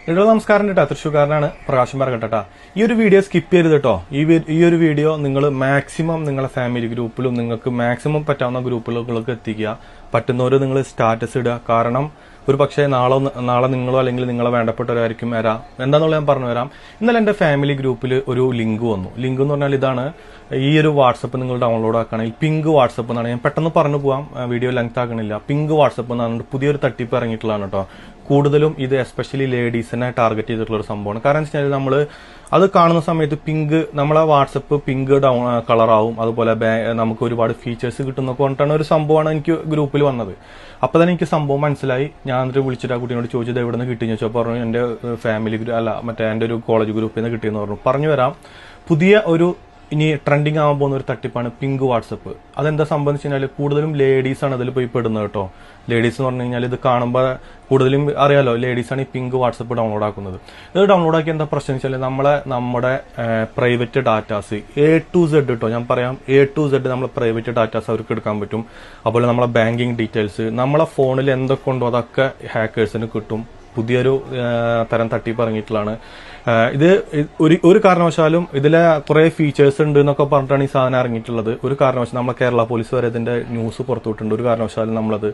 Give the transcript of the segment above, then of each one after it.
ഇവിടെ നമസ്കാരം കേട്ടോ, തൃശ്ശൂർക്കാരനാണ്, പ്രകാശം പറകട്ടാ. ഈ ഒരു വീഡിയോ സ്കിപ്പ് ചെയ്ത് കേട്ടോ. ഈ ഒരു വീഡിയോ നിങ്ങൾ മാക്സിമം നിങ്ങളുടെ ഫാമിലി ഗ്രൂപ്പിലും നിങ്ങൾക്ക് മാക്സിമം പറ്റാവുന്ന ഗ്രൂപ്പുകളിലേക്ക് എത്തിക്കുക. പറ്റുന്നവർ നിങ്ങൾ സ്റ്റാറ്റസ് ഇടുക. കാരണം ഒരു പക്ഷേ നാളെ നിങ്ങളോ അല്ലെങ്കിൽ നിങ്ങളെ വേണ്ടപ്പെട്ടവരായിരിക്കും വരാം. എന്താണെന്നുള്ള ഞാൻ പറഞ്ഞു തരാം. ഇന്നലെ എന്റെ ഫാമിലി ഗ്രൂപ്പിൽ ഒരു ലിങ്ക് വന്നു. ലിങ്ക് എന്ന് പറഞ്ഞാൽ ഇതാണ്. ഈ ഒരു വാട്സപ്പ് നിങ്ങൾ ഡൗൺലോഡ് ആക്കുകയാണെങ്കിൽ പിങ്ക് വാട്സപ്പ് എന്നാണ്. ഞാൻ പെട്ടെന്ന് പറഞ്ഞു പോകാം, വീഡിയോ ലെങ്ത് ആക്കണില്ല. പിങ്ക് വാട്സപ്പ് എന്നാണ് പുതിയൊരു തട്ടിപ്പ് ഇറങ്ങിയിട്ടുള്ളതാണ് കേട്ടോ. കൂടുതലും ഇത് എസ്പെഷ്യലി ലേഡീസിനെ ടാർഗറ്റ് ചെയ്തിട്ടുള്ള ഒരു സംഭവമാണ്. കാരണം എന്ന് വെച്ചാൽ നമ്മൾ അത് കാണുന്ന സമയത്ത് നമ്മളെ വാട്സപ്പ് പിങ്ക് കളറാവും, അതുപോലെ നമുക്ക് ഒരുപാട് ഫീച്ചേഴ്സ് കിട്ടുന്നൊക്കെ പറഞ്ഞിട്ടാണ് ഒരു സംഭവമാണ് എനിക്ക് ഗ്രൂപ്പിൽ വന്നത്. അപ്പൊ തന്നെ എനിക്ക് സംഭവം മനസ്സിലായി. ഞാൻ എന്നിട്ട് വിളിച്ചിട്ട് ആ കുട്ടിയോട് ചോദിച്ചത് എവിടെ നിന്ന് കിട്ടിയെന്ന് ചോദിച്ചാൽ പറഞ്ഞു എന്റെ ഫാമിലി എന്റെ ഒരു കോളേജ് ഗ്രൂപ്പിൽ നിന്ന് കിട്ടിയെന്ന് പറഞ്ഞു വരാം. പുതിയ ഒരു ഇനി ട്രെൻഡിങ് ആവാൻ പോകുന്ന ഒരു തട്ടിപ്പാണ് പിങ്ക് വാട്സപ്പ്. അതെന്താ സംബന്ധിച്ച് കഴിഞ്ഞാൽ കൂടുതലും ലേഡീസ് ആണ് ഇതിൽ പോയി പെടുന്നത് കേട്ടോ. ലേഡീസ് എന്ന് പറഞ്ഞു കഴിഞ്ഞാൽ ഇത് കാണുമ്പോൾ കൂടുതലും അറിയാലോ, ലേഡീസാണ് ഈ പിങ്ക് വാട്സപ്പ് ഡൗൺലോഡ് ആക്കുന്നത്. ഇത് ഡൗൺലോഡ് ആക്കി എന്താ പ്രശ്നം വെച്ചാൽ നമ്മുടെ private datas A to Z കേട്ടോ, ഞാൻ പറയാം A to Z നമ്മളെ പ്രൈവറ്റ് ഡാറ്റാസ് അവർക്ക് എടുക്കാൻ പറ്റും. അതുപോലെ നമ്മളെ ബാങ്കിങ് ഡീറ്റെയിൽസ്, നമ്മളെ ഫോണിൽ എന്തൊക്കെ ഉണ്ടോ അതൊക്കെ ഹാക്കേഴ്സിന് കിട്ടും. പുതിയൊരു തരം തട്ടിപ്പ് ഇറങ്ങിയിട്ടുള്ളതാണ് ഇത്. ഒരു കാരണവശാലും ഇതിലെ കുറെ ഫീച്ചേഴ്സ് ഉണ്ട് എന്നൊക്കെ പറഞ്ഞിട്ടാണ് ഈ സാധനം ഇറങ്ങിയിട്ടുള്ളത്. ഒരു കാരണവശാലും നമ്മളെ കേരള പോലീസ് വരെ ഇതിന്റെ ന്യൂസ് പുറത്തുവിട്ടുണ്ട്. ഒരു കാരണവശാലും നമ്മളത്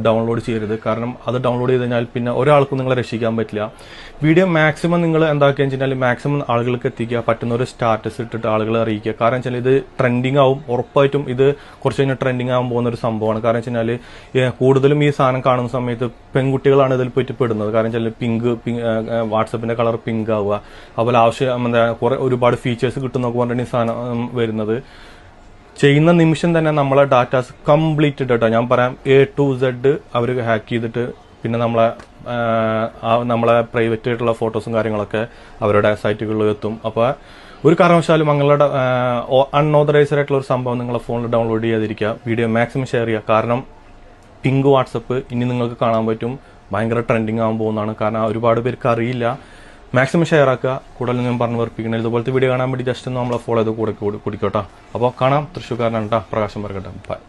ഡൗൺലോഡ് ചെയ്യരുത്. കാരണം അത് ഡൗൺലോഡ് ചെയ്ത് കഴിഞ്ഞാൽ പിന്നെ ഒരാൾക്കും നിങ്ങളെ രക്ഷിക്കാൻ പറ്റില്ല. വീഡിയോ മാക്സിമം നിങ്ങൾ എന്താക്കുകയെന്ന് വെച്ചാൽ മാക്സിമം ആളുകൾക്ക് എത്തിക്കുക. പറ്റുന്ന ഒരു സ്റ്റാറ്റസ് ഇട്ടിട്ട് ആളുകളെ അറിയിക്കുക. കാരണം വെച്ചാൽ ഇത് ട്രെൻഡിങ് ആവും, ഉറപ്പായിട്ടും ഇത് കുറച്ച് കഴിഞ്ഞാൽ ട്രെൻഡിങ് ആവാൻ പോകുന്ന ഒരു സംഭവമാണ്. കാരണം വെച്ചാൽ കൂടുതലും ഈ സാധനം കാണുന്ന സമയത്ത് പെൺകുട്ടികളാണ് ഇതിൽ പോയിട്ട് പെടുന്നത്. കാരണം വെച്ചാൽ വാട്സപ്പിന്റെ കളർ പിങ്ക് ആവുക, അതുപോലെ ഒരുപാട് ഫീച്ചേഴ്സ് കിട്ടുന്നൊക്കെ പറഞ്ഞിട്ട് ഈ സാധനം വരുന്നത്. ചെയ്യുന്ന നിമിഷം തന്നെ നമ്മളെ ഡാറ്റാസ് കംപ്ലീറ്റ് കേട്ടോ, ഞാൻ പറയാം A to Z അവർ ഹാക്ക് ചെയ്തിട്ട് പിന്നെ നമ്മളെ പ്രൈവറ്റ് ആയിട്ടുള്ള ഫോട്ടോസും കാര്യങ്ങളൊക്കെ അവരുടെ സൈറ്റുകളിൽ എത്തും. അപ്പൊ ഒരു കാരണവശാലും നിങ്ങളുടെ അൺഓതറൈസ്ഡ് ആയിട്ടുള്ള ഒരു സംഭവം നിങ്ങളെ ഫോണിൽ ഡൗൺലോഡ് ചെയ്യാതിരിക്കുക. വീഡിയോ മാക്സിമം ഷെയർ ചെയ്യുക. കാരണം പിങ്ക് വാട്സപ്പ് ഇനി നിങ്ങൾക്ക് കാണാൻ പറ്റും, ഭയങ്കര ട്രെൻഡിങ് ആകാൻ പോകുന്നതാണ്. കാരണം ഒരുപാട് പേർക്ക് അറിയില്ല. മാക്സിമം ഷെയർ ആക്കുക. കൂടുതൽ ഞാൻ പറഞ്ഞു വെറുപ്പിക്കണം. ഇതുപോലത്തെ വീഡിയോ കാണാൻ വേണ്ടി ജസ്റ്റ് ഒന്ന് നമ്മളെ ഫോളോ ചെയ്ത് കൂടെ കുടിക്കോട്ടോ. അപ്പോൾ കാണാം. തൃശ്ശൂർക്കാരനാണ് കേട്ടോ, പ്രകാശം പറക്കട്ടെ. ബൈ.